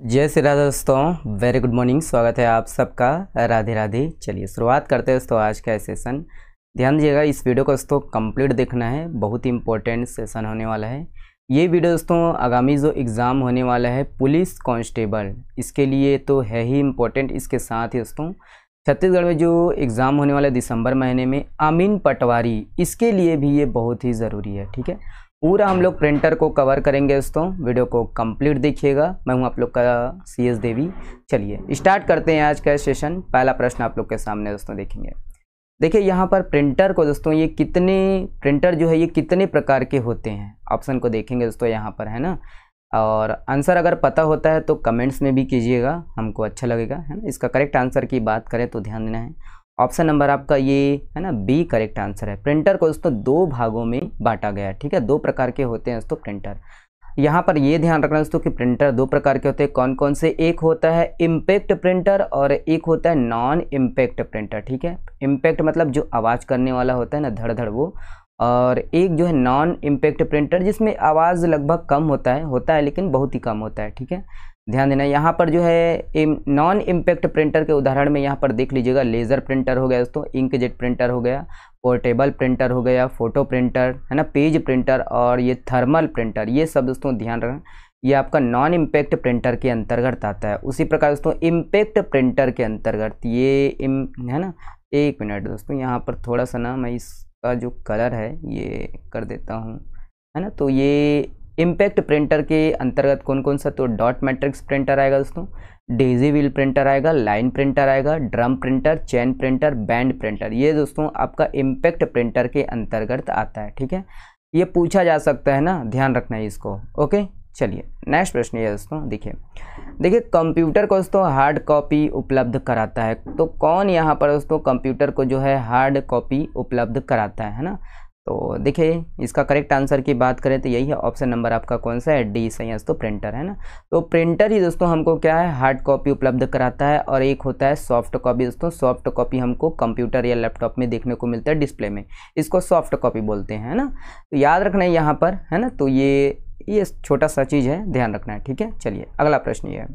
जय श्री राधे दोस्तों, very good morning. स्वागत है आप सबका। राधे राधे। चलिए शुरुआत करते हैं दोस्तों आज का सेशन। ध्यान दीजिएगा, इस वीडियो को दोस्तों कंप्लीट देखना है, बहुत ही इंपॉर्टेंट सेशन होने वाला है। ये वीडियो दोस्तों आगामी जो एग्ज़ाम होने वाला है पुलिस कांस्टेबल, इसके लिए तो है ही इम्पोर्टेंट। इसके साथ ही दोस्तों छत्तीसगढ़ में जो एग्ज़ाम होने वाला है दिसंबर महीने में अमीन पटवारी, इसके लिए भी ये बहुत ही ज़रूरी है। ठीक है, पूरा हम लोग प्रिंटर को कवर करेंगे दोस्तों, वीडियो को कंप्लीट देखिएगा। मैं हूं आप लोग का CS देवी। चलिए स्टार्ट करते हैं आज का सेशन। पहला प्रश्न आप लोग के सामने दोस्तों देखेंगे। देखिए यहाँ पर प्रिंटर को दोस्तों ये कितने प्रिंटर जो है ये कितने प्रकार के होते हैं, ऑप्शन को देखेंगे दोस्तों यहाँ पर, है ना। और आंसर अगर पता होता है तो कमेंट्स में भी कीजिएगा, हमको अच्छा लगेगा, है ना। इसका करेक्ट आंसर की बात करें तो ध्यान देना है, ऑप्शन नंबर आपका ये है ना, बी करेक्ट आंसर है। प्रिंटर को दोस्तों दो भागों में बांटा गया है। ठीक है, दो प्रकार के होते हैं दोस्तों प्रिंटर। यहाँ पर ये ध्यान रखना दोस्तों कि प्रिंटर दो प्रकार के होते हैं। कौन कौन से? एक होता है इम्पैक्ट प्रिंटर और एक होता है नॉन इम्पैक्ट प्रिंटर। ठीक है, इम्पैक्ट मतलब जो आवाज़ करने वाला होता है ना, धड़ धड़ वो, और एक जो है नॉन इम्पैक्ट प्रिंटर जिसमें आवाज़ लगभग कम होता है लेकिन बहुत ही कम होता है। ठीक है, ध्यान देना। यहाँ पर जो है नॉन इम्पैक्ट प्रिंटर के उदाहरण में यहाँ पर देख लीजिएगा, लेज़र प्रिंटर हो गया दोस्तों, इंकजेट प्रिंटर हो गया, पोर्टेबल प्रिंटर हो गया, फोटो प्रिंटर है ना, पेज प्रिंटर और ये थर्मल प्रिंटर। ये सब दोस्तों ध्यान रखना, ये आपका नॉन इम्पैक्ट प्रिंटर के अंतर्गत आता है। उसी प्रकार दोस्तों इम्पैक्ट प्रिंटर के अंतर्गत ये है ना। एक मिनट दोस्तों, यहाँ पर थोड़ा सा ना मैं इसका जो कलर है ये कर देता हूँ, है ना। तो ये इम्पैक्ट प्रिंटर के अंतर्गत कौन कौन सा? तो डॉट मैट्रिक्स प्रिंटर आएगा दोस्तों, डेजी व्हील प्रिंटर आएगा, लाइन प्रिंटर आएगा, drum printer, chain printer, band printer. ये दोस्तों आपका इम्पैक्ट प्रिंटर के अंतर्गत आता है। ठीक है, ये पूछा जा सकता है ना, ध्यान रखना है इसको। ओके, चलिए नेक्स्ट प्रश्न ये दोस्तों देखिए कंप्यूटर को दोस्तों हार्ड कॉपी उपलब्ध कराता है। तो कौन यहाँ पर दोस्तों कंप्यूटर को जो है हार्ड कॉपी उपलब्ध कराता है ना। तो देखिए इसका करेक्ट आंसर की बात करें तो यही है, ऑप्शन नंबर आपका कौन सा है? डी सही है दोस्तों, प्रिंटर, है ना। तो प्रिंटर ही दोस्तों हमको क्या है, हार्ड कॉपी उपलब्ध कराता है। और एक होता है सॉफ्ट कॉपी दोस्तों, सॉफ्ट कॉपी हमको कंप्यूटर या लैपटॉप में देखने को मिलता है डिस्प्ले में, इसको सॉफ्ट कॉपी बोलते हैं, है ना। तो याद रखना है यहाँ पर, है ना। तो ये छोटा सा चीज़ है, ध्यान रखना है। ठीक है, चलिए अगला प्रश्न ये है।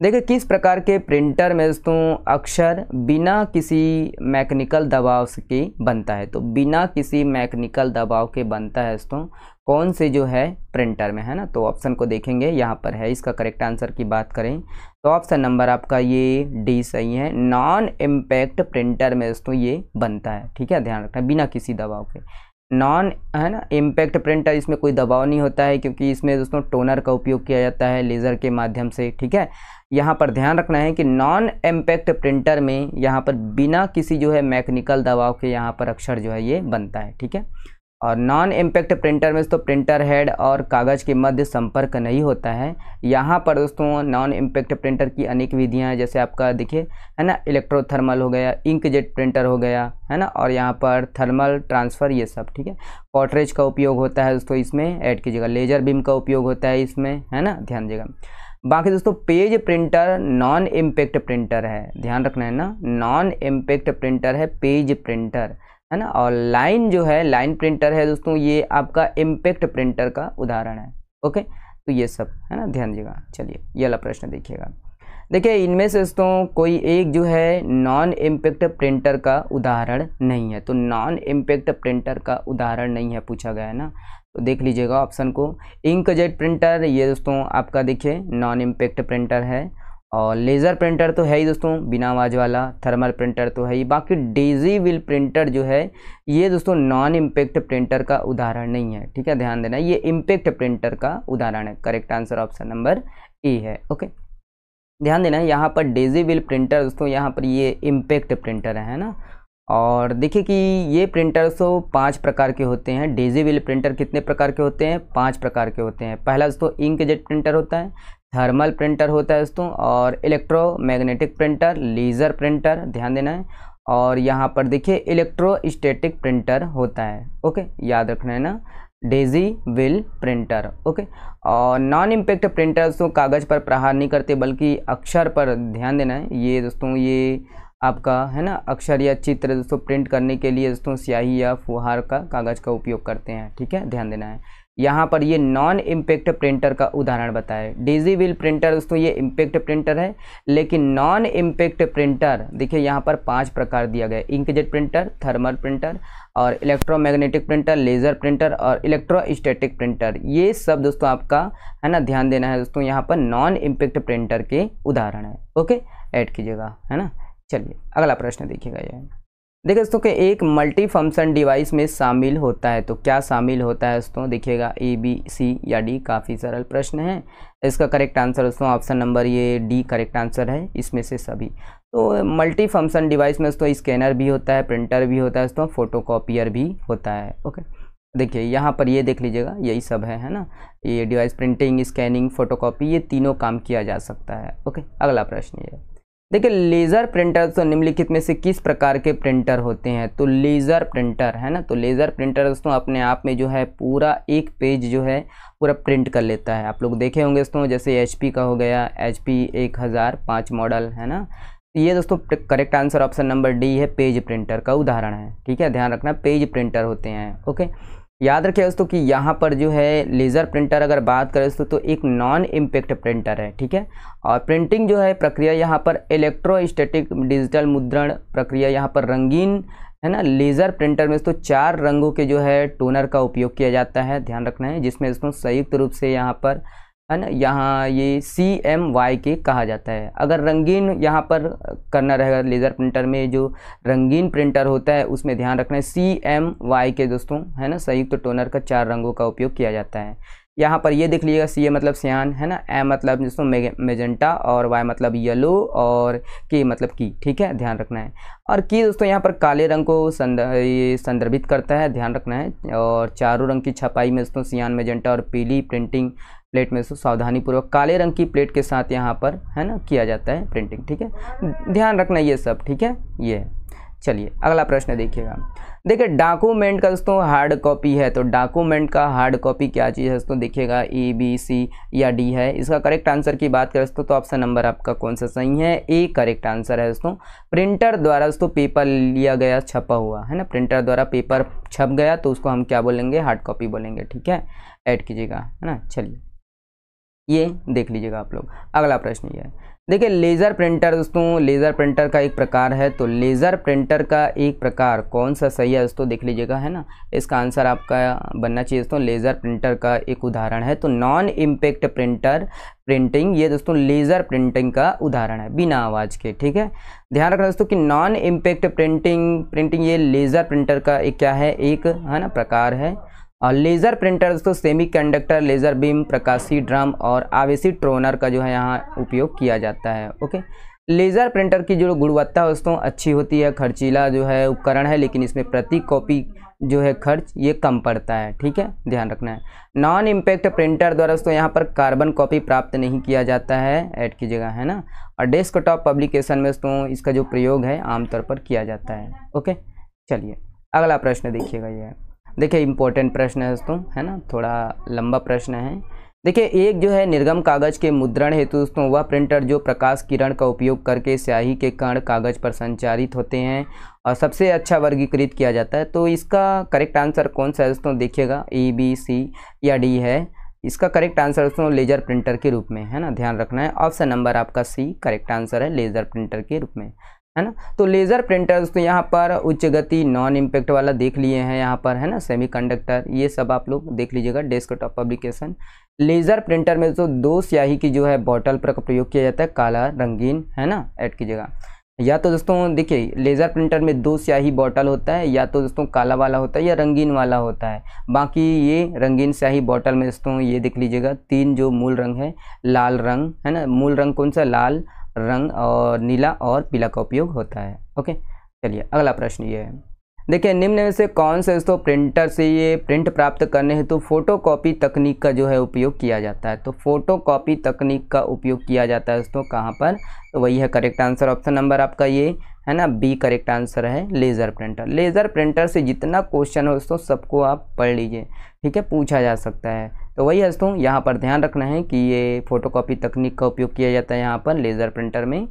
देखिए किस प्रकार के प्रिंटर में दोस्तों अक्षर बिना किसी मैकेनिकल दबाव के बनता है। तो बिना किसी मैकेनिकल दबाव के बनता है दोस्तों कौन से जो है प्रिंटर में, है ना। तो ऑप्शन को देखेंगे, यहाँ पर है। इसका करेक्ट आंसर की बात करें तो ऑप्शन नंबर आपका ये डी सही है, नॉन इम्पैक्ट प्रिंटर में दोस्तों ये बनता है। ठीक है, ध्यान रखना, बिना किसी दबाव के नॉन, है ना। इम्पैक्ट प्रिंटर इसमें कोई दबाव नहीं होता है क्योंकि इसमें दोस्तों टोनर का उपयोग किया जाता है लेज़र के माध्यम से। ठीक है, यहाँ पर ध्यान रखना है कि नॉन इम्पैक्ट प्रिंटर में यहाँ पर बिना किसी जो है मैकेनिकल दबाव के यहाँ पर अक्षर जो है ये बनता है। ठीक है, और नॉन इम्पैक्ट प्रिंटर में तो प्रिंटर हेड और कागज़ के मध्य संपर्क नहीं होता है। यहाँ पर दोस्तों नॉन इम्पैक्ट प्रिंटर की अनेक विधियाँ हैं, जैसे आपका देखिए, है ना, इलेक्ट्रोथर्मल हो गया, इंकजेट प्रिंटर हो गया, है ना, और यहाँ पर थर्मल ट्रांसफ़र, ये सब। ठीक है, कॉटरेज का उपयोग होता है दोस्तों, इसमें ऐड कीजिएगा, लेजर बीम का उपयोग होता है इसमें, है ना, ध्यान दीजिएगा। बाकी दोस्तों page printer non impact printer है, ध्यान रखना है ना, नॉन इम्पैक्ट प्रिंटर है पेज प्रिंटर, है ना। और लाइन जो है, लाइन प्रिंटर है दोस्तों, ये आपका इम्पैक्ट प्रिंटर का उदाहरण है। ओके, तो ये सब है ना, ध्यान दीजिएगा। चलिए ये वाला प्रश्न देखिएगा। देखिए इनमें से दोस्तों कोई एक जो है नॉन इम्पैक्ट प्रिंटर का उदाहरण नहीं है। तो नॉन इम्पैक्ट प्रिंटर का उदाहरण नहीं है पूछा गया है ना, तो देख लीजिएगा ऑप्शन को। इंकजेट प्रिंटर ये दोस्तों आपका देखिए नॉन इम्पैक्ट प्रिंटर है, और लेज़र प्रिंटर तो है ही दोस्तों बिना आवाज़ वाला, थर्मल प्रिंटर तो है ही। बाकी डेजी व्हील प्रिंटर जो है ये दोस्तों नॉन इम्पैक्ट प्रिंटर का उदाहरण नहीं है। ठीक है, ध्यान देना, ये इम्पैक्ट प्रिंटर का उदाहरण है। करेक्ट आंसर ऑप्शन नंबर ए है। ओके, ध्यान देना है, यहाँ पर डेजी व्हील प्रिंटर दोस्तों यहाँ पर ये इम्पैक्ट प्रिंटर है ना। और देखिए कि ये प्रिंटर तो 5 प्रकार के होते हैं। डेजी व्हील प्रिंटर कितने प्रकार के होते हैं? 5 प्रकार के होते हैं। पहला दोस्तों इंकजेट प्रिंटर होता है, थर्मल प्रिंटर होता है दोस्तों, और इलेक्ट्रोमैग्नेटिक प्रिंटर, लेज़र प्रिंटर, ध्यान देना है, और यहाँ पर देखिए इलेक्ट्रोस्टैटिक प्रिंटर होता है। ओके, याद रखना है ना, डेजी व्हील प्रिंटर। ओके, और नॉन इम्पैक्ट प्रिंटर दोस्तों कागज़ पर प्रहार नहीं करते बल्कि अक्षर पर ध्यान देना है। ये दोस्तों ये आपका है ना अक्षर या चित्र दोस्तों प्रिंट करने के लिए दोस्तों स्याही या फुहार का कागज़ का उपयोग करते हैं। ठीक है, ध्यान देना है। यहाँ पर ये नॉन इम्पैक्ट प्रिंटर का उदाहरण बताए। डिजिबल प्रिंटर दोस्तों ये इम्पैक्ट प्रिंटर है, लेकिन नॉन इम्पैक्ट प्रिंटर देखिए यहाँ पर 5 प्रकार दिया गया, इंकजेट प्रिंटर, थर्मल प्रिंटर और इलेक्ट्रोमैग्नेटिक प्रिंटर, लेज़र प्रिंटर और इलेक्ट्रोस्टैटिक प्रिंटर। ये सब दोस्तों आपका है ना ध्यान देना है दोस्तों, यहाँ पर नॉन इम्पैक्ट प्रिंटर के उदाहरण है। ओके, ऐड कीजिएगा, है ना। चलिए अगला प्रश्न देखिएगा। ये देखिए दोस्तों कि एक मल्टी फंक्शन डिवाइस में शामिल होता है, तो क्या शामिल होता है दोस्तों, देखिएगा ए बी सी या डी। काफ़ी सरल प्रश्न है। इसका करेक्ट आंसर दोस्तों ऑप्शन नंबर ये डी करेक्ट आंसर है, इसमें से सभी। तो मल्टी फंक्शन डिवाइस में दोस्तों स्कैनर भी होता है, प्रिंटर भी होता है दोस्तों, फोटोकॉपियर भी होता है। ओके, देखिए यहाँ पर ये देख लीजिएगा, यही सब है ना। ये डिवाइस प्रिंटिंग, स्कैनिंग, फोटोकॉपी, ये तीनों काम किया जा सकता है। ओके, अगला प्रश्न ये देखिए, लेज़र प्रिंटर तो निम्नलिखित में से किस प्रकार के प्रिंटर होते हैं, तो लेज़र प्रिंटर है ना। तो लेज़र प्रिंटर दोस्तों अपने आप में जो है पूरा एक पेज जो है पूरा प्रिंट कर लेता है। आप लोग देखे होंगे दोस्तों, जैसे HP का हो गया, HP 1005 मॉडल है ना। ये दोस्तों correct answer option number D है, पेज प्रिंटर का उदाहरण है। ठीक है, ध्यान रखना पेज प्रिंटर होते हैं। ओके, याद रखिए दोस्तों कि यहाँ पर जो है लेज़र प्रिंटर अगर बात करें दोस्तों तो एक नॉन इम्पैक्ट प्रिंटर है। ठीक है, और प्रिंटिंग जो है प्रक्रिया यहाँ पर इलेक्ट्रोस्टैटिक डिजिटल मुद्रण प्रक्रिया यहाँ पर रंगीन है ना। लेज़र प्रिंटर में दोस्तों 4 रंगों के जो है टोनर का उपयोग किया जाता है, ध्यान रखना है, जिसमें दोस्तों संयुक्त रूप से यहाँ पर है ना, यहाँ ये CMYK कहा जाता है। अगर रंगीन यहाँ पर करना रहेगा लेज़र प्रिंटर में, जो रंगीन प्रिंटर होता है उसमें ध्यान रखना है CMYK दोस्तों है ना, संयुक्त टोनर का 4 रंगों का उपयोग किया जाता है। यहाँ पर ये देख लीजिएगा, CA मतलब सियान है ना, M मतलब दोस्तों मेजेंटा और Y मतलब येलो और K मतलब की। ठीक है, ध्यान रखना है। और की दोस्तों यहाँ पर काले रंग को संदर्भित करता है, ध्यान रखना है। और चारों रंग की छपाई में दोस्तों सियान, मेजेंटा और पीली प्रिंटिंग प्लेट में सावधानी पूर्वक काले रंग की प्लेट के साथ यहाँ पर है ना किया जाता है प्रिंटिंग। ठीक है, ध्यान रखना ये सब। ठीक है, ये चलिए अगला प्रश्न देखिएगा। देखिए डॉक्यूमेंट का दोस्तों हार्ड कॉपी है, तो डॉक्यूमेंट का हार्ड कॉपी क्या चीज़ है दोस्तों, देखिएगा A B C या D है। इसका करेक्ट आंसर की बात करें दोस्तों तो ऑप्शन नंबर आपका कौन सा सही है, ए करेक्ट आंसर है दोस्तों। प्रिंटर द्वारा दोस्तों पेपर लिया गया छपा हुआ है ना, प्रिंटर द्वारा पेपर छप गया तो उसको हम क्या बोलेंगे, हार्ड कॉपी बोलेंगे। ठीक है, ऐड कीजिएगा, है ना। चलिए ये देख लीजिएगा आप लोग। अगला प्रश्न ये है, देखिए लेज़र प्रिंटर दोस्तों, लेज़र प्रिंटर का एक प्रकार है, तो लेज़र प्रिंटर का एक प्रकार कौन सा सही है दोस्तों, देख लीजिएगा है ना। इसका आंसर आपका बनना चाहिए दोस्तों, लेज़र प्रिंटर का एक उदाहरण है तो नॉन इम्पैक्ट प्रिंटर प्रिंटिंग, ये दोस्तों लेज़र प्रिंटिंग का उदाहरण है बिना आवाज़ के। ठीक है, ध्यान रखना दोस्तों कि नॉन इम्पैक्ट प्रिंटिंग ये लेज़र प्रिंटर का एक क्या है, एक है ना प्रकार है। और लेज़र प्रिंटर दोस्तों सेमीकंडक्टर, लेज़र बीम, प्रकाशीय ड्रम और आवेशी टोनर का जो है यहाँ उपयोग किया जाता है। ओके, लेज़र प्रिंटर की जो गुणवत्ता दोस्तों अच्छी होती है, खर्चीला जो है उपकरण है, लेकिन इसमें प्रति कॉपी जो है खर्च ये कम पड़ता है। ठीक है, ध्यान रखना है। नॉन इम्पैक्ट प्रिंटर द्वारा दोस्तों यहाँ पर कार्बन कॉपी प्राप्त नहीं किया जाता है, ऐड कीजिएगा है ना। और डेस्कटॉप पब्लिकेशन में दोस्तों इसका जो प्रयोग है आमतौर पर किया जाता है। ओके, चलिए अगला प्रश्न देखिएगा। ये देखिए इंपॉर्टेंट प्रश्न है दोस्तों है ना, थोड़ा लंबा प्रश्न है। देखिए एक जो है निर्गम कागज के मुद्रण हेतु दोस्तों वह प्रिंटर जो प्रकाश किरण का उपयोग करके स्याही के कण कागज पर संचारित होते हैं और सबसे अच्छा वर्गीकृत किया जाता है, तो इसका करेक्ट आंसर कौन सा है दोस्तों, देखिएगा A B C या D है। इसका करेक्ट आंसर दोस्तों लेज़र प्रिंटर के रूप में है ना, ध्यान रखना है। ऑप्शन नंबर आपका C करेक्ट आंसर है, लेज़र प्रिंटर के रूप में है ना। तो लेज़र प्रिंटर दोस्तों यहाँ पर उच्च गति नॉन इम्पैक्ट वाला देख लिए हैं यहाँ पर है ना, सेमीकंडक्टर ये सब आप लोग देख लीजिएगा। डेस्कटॉप पब्लिकेशन, लेज़र प्रिंटर में दोस्तों 2 स्याही की जो है बॉटल पर प्रयोग किया जाता है, काला रंगीन है ना, ऐड कीजिएगा। या तो दोस्तों देखिए लेज़र प्रिंटर में 2 स्याही बॉटल होता है, या तो दोस्तों काला वाला होता है या रंगीन वाला होता है। बाकी ये रंगीन स्याही बॉटल में दोस्तों ये देख लीजिएगा 3 जो मूल रंग है, लाल रंग है ना, मूल रंग कौन सा, लाल रंग और नीला और पीला का उपयोग होता है। ओके, चलिए अगला प्रश्न ये है, देखिए निम्न में से कौन से दोस्तों प्रिंटर से ये प्रिंट प्राप्त करने हेतु तो फोटोकॉपी तकनीक का जो है उपयोग किया जाता है, तो फोटोकॉपी तकनीक का उपयोग किया जाता है दोस्तों कहाँ पर, तो वही है करेक्ट आंसर ऑप्शन नंबर आपका ये है ना, बी करेक्ट आंसर है, लेज़र प्रिंटर। लेज़र प्रिंटर से जितना क्वेश्चन हो दोस्तों सबको आप पढ़ लीजिए, ठीक है, पूछा जा सकता है। तो वही है दोस्तों यहाँ पर ध्यान रखना है कि ये फोटोकॉपी तकनीक का उपयोग किया जाता है यहाँ पर लेज़र प्रिंटर में।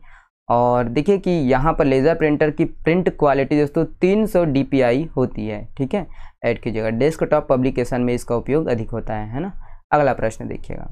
और देखिए कि यहाँ पर लेज़र प्रिंटर की प्रिंट क्वालिटी दोस्तों 300 DPI होती है, ठीक है। ऐड कीजिएगा, डेस्कटॉप पब्लिकेशन में इसका उपयोग अधिक होता है ना। अगला प्रश्न देखिएगा,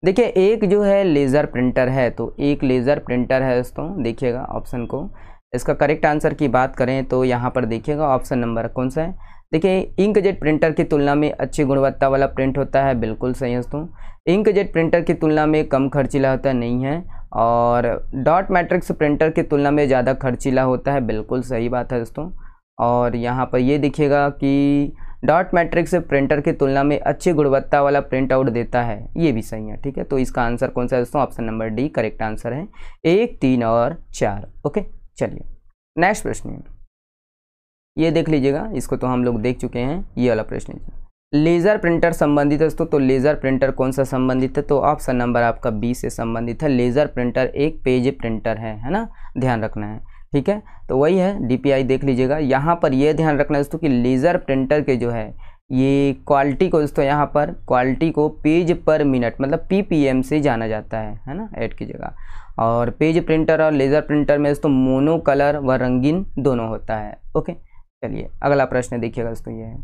देखिए एक जो है लेज़र प्रिंटर है, तो एक लेज़र प्रिंटर है दोस्तों, देखिएगा ऑप्शन को। इसका करेक्ट आंसर की बात करें तो यहाँ पर देखिएगा ऑप्शन नंबर कौन सा है, देखिए इंकजेट प्रिंटर की तुलना में अच्छी गुणवत्ता वाला प्रिंट होता है, बिल्कुल सही है दोस्तों। इंकजेट प्रिंटर की तुलना में कम खर्चीला होता नहीं है, और डॉट मैट्रिक्स प्रिंटर की तुलना में ज़्यादा खर्चीला होता है, बिल्कुल सही बात है दोस्तों। और यहाँ पर ये देखिएगा कि डॉट मैट्रिक्स प्रिंटर की तुलना में अच्छी गुणवत्ता वाला प्रिंट आउट देता है, ये भी सही है, ठीक है। तो इसका आंसर कौन सा है दोस्तों, option number D correct answer है, 1, 3 और 4। ओके, चलिए नेक्स्ट प्रश्न ये देख लीजिएगा, इसको तो हम लोग देख चुके हैं, ये वाला प्रश्न लेज़र प्रिंटर संबंधित है दोस्तों। तो लेज़र प्रिंटर कौन सा संबंधित है, तो ऑप्शन नंबर आपका बी से संबंधित है। लेज़र प्रिंटर एक पेज प्रिंटर है ना, ध्यान रखना है, ठीक है। तो वही है, DPI देख लीजिएगा। यहाँ पर यह ध्यान रखना है दोस्तों कि लेज़र प्रिंटर के जो है ये क्वालिटी को दोस्तों, यहाँ पर क्वालिटी को पेज पर मिनट मतलब PPM से जाना जाता है ना, ऐड कीजिएगा। और पेज प्रिंटर और लेज़र प्रिंटर में दोस्तों मोनो कलर व रंगीन दोनों होता है। ओके, चलिए अगला प्रश्न देखिएगा दोस्तों, ये है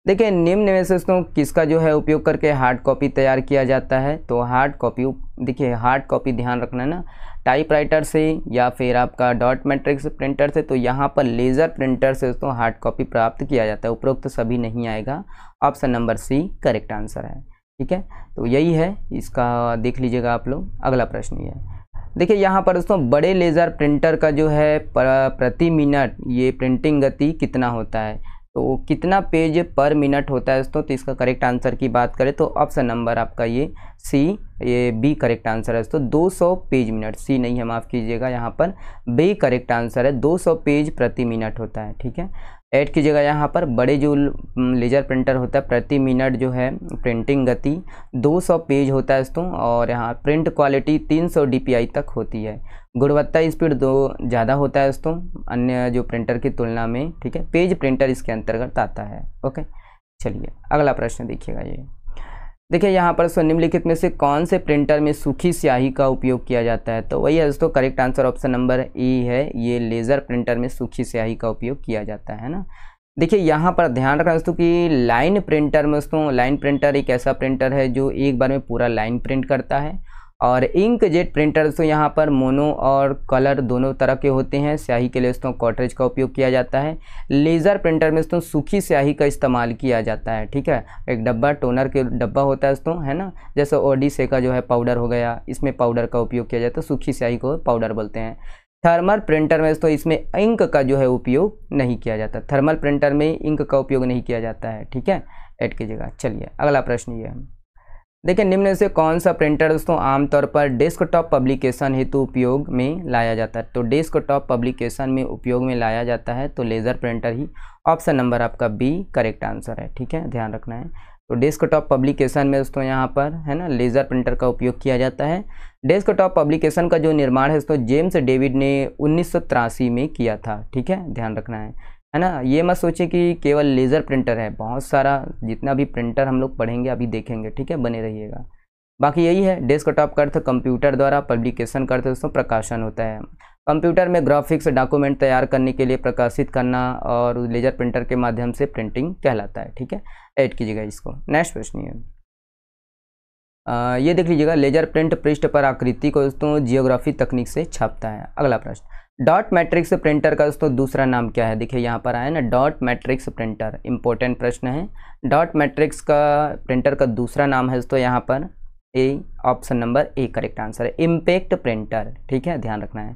देखिए निम्न में से दोस्तों किसका जो है उपयोग करके हार्ड कॉपी तैयार किया जाता है। तो हार्ड कॉपी, देखिए हार्ड कॉपी ध्यान रखना है ना, टाइपराइटर से या फिर आपका डॉट मैट्रिक्स प्रिंटर से। तो यहाँ पर लेज़र प्रिंटर से दोस्तों हार्ड कॉपी प्राप्त किया जाता है, उपरोक्त सभी नहीं आएगा, option number C correct answer है, ठीक है। तो यही है, इसका देख लीजिएगा आप लोग। अगला प्रश्न ये है, देखिए यहाँ पर दोस्तों बड़े लेज़र प्रिंटर का जो है प्रति मिनट ये प्रिंटिंग गति कितना होता है, तो कितना पेज पर मिनट होता है दोस्तों। तो इसका करेक्ट आंसर की बात करें तो ऑप्शन नंबर आपका ये सी, ये बी करेक्ट आंसर है दोस्तों, 200 पेज मिनट। सी नहीं है, माफ़ कीजिएगा, यहाँ पर बी करेक्ट आंसर है, 200 पेज प्रति मिनट होता है, ठीक है। ऐड कीजिएगा यहाँ पर बड़े जो लेज़र प्रिंटर होता है प्रति मिनट जो है प्रिंटिंग गति 200 पेज होता है दोस्तों, और यहाँ प्रिंट क्वालिटी 300 DPI तक होती है। गुणवत्ता स्पीड ज़्यादा होता है दोस्तों अन्य जो प्रिंटर की तुलना में, ठीक है। पेज प्रिंटर इसके अंतर्गत आता है। ओके, चलिए अगला प्रश्न देखिएगा, ये देखिए यहाँ पर निम्नलिखित में से कौन से प्रिंटर में सूखी स्याही का उपयोग किया जाता है। तो वही है दोस्तों, करेक्ट आंसर ऑप्शन नंबर ए है, ये लेज़र प्रिंटर में सूखी स्याही का उपयोग किया जाता है ना। देखिए यहाँ पर ध्यान रखना दोस्तों कि लाइन प्रिंटर में दोस्तों, लाइन प्रिंटर एक ऐसा प्रिंटर है जो एक बार में पूरा लाइन प्रिंट करता है, और इंक जेट प्रिंटर दोस्तों यहाँ पर मोनो और कलर दोनों तरह के होते हैं। स्याही के लिए दोस्तों कॉटरेज का उपयोग किया जाता है। लेज़र प्रिंटर में दोस्तों सूखी स्याही का इस्तेमाल किया जाता है, ठीक है। एक डब्बा, टोनर के डब्बा होता है दोस्तों, है ना, जैसे ओडिसे का जो है पाउडर हो गया, इसमें पाउडर का उपयोग किया जाता है, सूखी स्याही को पाउडर बोलते हैं। थर्मल प्रिंटर में दोस्तों इसमें इंक का जो है उपयोग नहीं किया जाता, थर्मल प्रिंटर में इंक का उपयोग नहीं किया जाता है, ठीक है। ऐड कीजिएगा। चलिए अगला प्रश्न ये है, देखिए निम्न में से कौन सा प्रिंटर दोस्तों आमतौर पर डेस्कटॉप पब्लिकेशन हेतु उपयोग में लाया जाता है। तो डेस्कटॉप पब्लिकेशन में उपयोग में लाया जाता है तो लेज़र प्रिंटर ही, ऑप्शन नंबर आपका बी करेक्ट आंसर है, ठीक है, ध्यान रखना है। तो डेस्कटॉप पब्लिकेशन में दोस्तों यहाँ पर है ना लेज़र प्रिंटर का उपयोग किया जाता है। डेस्कटॉप पब्लिकेशन का जो निर्माण है दोस्तों जेम्स डेविड ने 1983 में किया था, ठीक है, ध्यान रखना है ना। ये मत सोचिए कि केवल लेज़र प्रिंटर है, बहुत सारा जितना भी प्रिंटर हम लोग पढ़ेंगे अभी देखेंगे, ठीक है, बने रहिएगा। बाकी यही है, डेस्कटॉप का अर्थ कंप्यूटर द्वारा पब्लिकेशन करते दोस्तों प्रकाशन होता है। कंप्यूटर में ग्राफिक्स डॉक्यूमेंट तैयार करने के लिए प्रकाशित करना और लेज़र प्रिंटर के माध्यम से प्रिंटिंग कहलाता है, ठीक है। ऐड कीजिएगा इसको। नेक्स्ट प्रश्न ये देख लीजिएगा, लेज़र प्रिंट पृष्ठ पर आकृति को दोस्तों जियोग्राफी तकनीक से छापता है। अगला प्रश्न, डॉट मैट्रिक्स प्रिंटर का दोस्तों दूसरा नाम क्या है। देखिए यहाँ पर आया ना डॉट मैट्रिक्स प्रिंटर, इंपॉर्टेंट प्रश्न है। डॉट मैट्रिक्स का प्रिंटर का दूसरा नाम है दोस्तों यहाँ पर A, option number A correct answer है, इम्पैक्ट प्रिंटर, ठीक है, ध्यान रखना है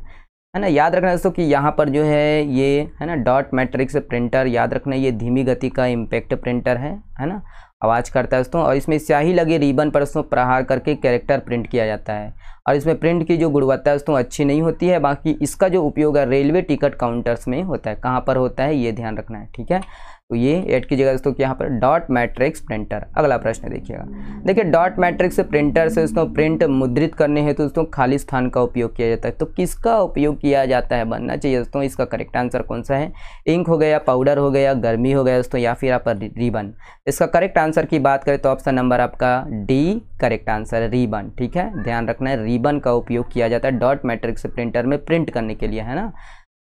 ना। याद रखना दोस्तों कि यहाँ पर जो है ये है ना डॉट मैट्रिक्स प्रिंटर, याद रखना ये धीमी गति का इम्पैक्ट प्रिंटर है ना, आवाज़ करता है दोस्तों। और इसमें स्याही लगे रिबन पर दोस्तों प्रहार करके कैरेक्टर प्रिंट किया जाता है, और इसमें प्रिंट की जो गुणवत्ता है दोस्तों अच्छी नहीं होती है। बाकी इसका जो उपयोग है रेलवे टिकट काउंटर्स में होता है। कहाँ पर होता है ये ध्यान रखना है, ठीक है। तो ये ऐड कीजिएगा दोस्तों कि यहाँ पर डॉट मैट्रिक्स प्रिंटर। अगला प्रश्न देखिएगा, देखिए डॉट मैट्रिक्स प्रिंटर से दोस्तों प्रिंट मुद्रित करने हेतु दोस्तों खाली स्थान का उपयोग किया जाता है। तो किसका उपयोग किया जाता है, बनना चाहिए दोस्तों इसका करेक्ट आंसर कौन सा है, इंक हो गया, पाउडर हो गया, गर्मी हो गया दोस्तों, या फिर आप रिबन। इसका करेक्ट आंसर की बात करें तो ऑप्शन नंबर आपका डी करेक्ट आंसर है, रिबन। ठीक है, ध्यान रखना है, रिबन का उपयोग किया जाता है डॉट मैट्रिक्स प्रिंटर में प्रिंट करने के लिए, है ना।